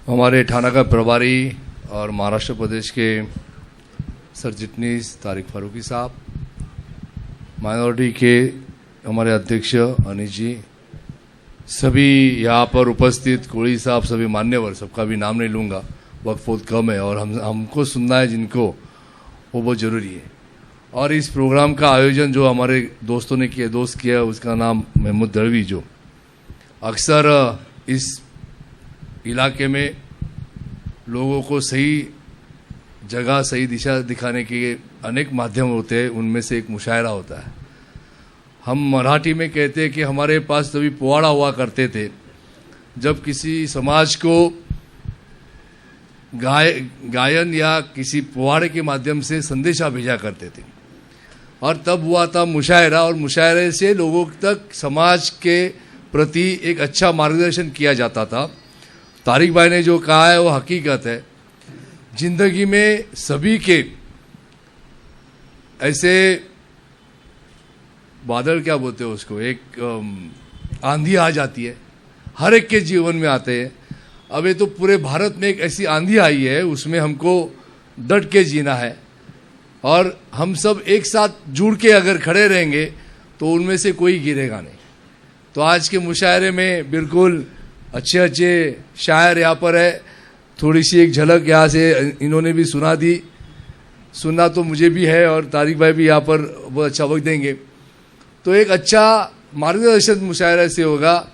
हमारे ठाणा का प्रभारी और महाराष्ट्र प्रदेश के सर जितनीस तारिक फारूकी साहब, माइनॉरिटी के हमारे अध्यक्ष अनिश जी, सभी यहाँ पर उपस्थित कोड़ी साहब, सभी मान्यवर, सबका भी नाम नहीं लूँगा, वक्त बहुत कम है और हमको सुनना है जिनको, वो बहुत ज़रूरी है। और इस प्रोग्राम का आयोजन जो हमारे दोस्तों ने किया, उसका नाम महमूद दलवी, जो अक्सर इस इलाके में लोगों को सही जगह, सही दिशा दिखाने के अनेक माध्यम होते हैं, उनमें से एक मुशायरा होता है। हम मराठी में कहते हैं कि हमारे पास तभी पोवाड़ा हुआ करते थे जब किसी समाज को गायन या किसी पोवाड़े के माध्यम से संदेशा भेजा करते थे, और तब हुआ था मुशायरा, और मुशायरे से लोगों तक समाज के प्रति एक अच्छा मार्गदर्शन किया जाता था। तारिक भाई ने जो कहा है वो हकीकत है। जिंदगी में सभी के ऐसे बादल, क्या बोलते हैं उसको, एक आंधी आ जाती है, हर एक के जीवन में आते हैं। अब ये तो पूरे भारत में एक ऐसी आंधी आई है, उसमें हमको डट के जीना है, और हम सब एक साथ जुड़ के अगर खड़े रहेंगे तो उनमें से कोई गिरेगा नहीं। तो आज के मुशायरे में बिल्कुल अच्छे अच्छे शायर यहाँ पर है, थोड़ी सी एक झलक यहाँ से इन्होंने भी सुना दी, सुनना तो मुझे भी है, और तारिक भाई भी यहाँ पर बहुत अच्छा वक्त देंगे। तो एक अच्छा मार्गदर्शन मुशायरे से होगा,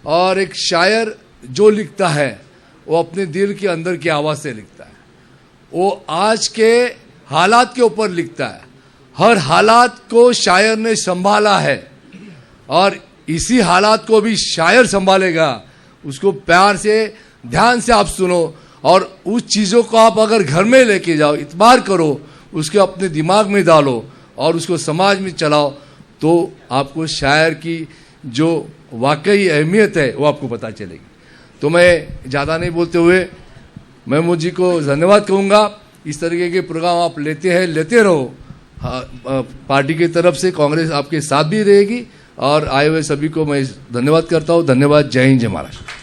और एक शायर जो लिखता है वो अपने दिल के अंदर की आवाज़ से लिखता है, वो आज के हालात के ऊपर लिखता है। हर हालात को शायर ने संभाला है, और इसी हालात को भी शायर संभालेगा। उसको प्यार से, ध्यान से आप सुनो, और उस चीज़ों को आप अगर घर में लेके जाओ, इतबार करो, उसके अपने दिमाग में डालो और उसको समाज में चलाओ, तो आपको शायर की जो वाकई अहमियत है वो आपको पता चलेगी। तो मैं ज़्यादा नहीं बोलते हुए महमूद जी को धन्यवाद कहूँगा। इस तरीके के प्रोग्राम आप लेते रहो। पार्टी की तरफ से कांग्रेस आपके साथ भी रहेगी, और आए हुए सभी को मैं धन्यवाद करता हूँ। धन्यवाद। जय हिंद, जय महाराष्ट्र।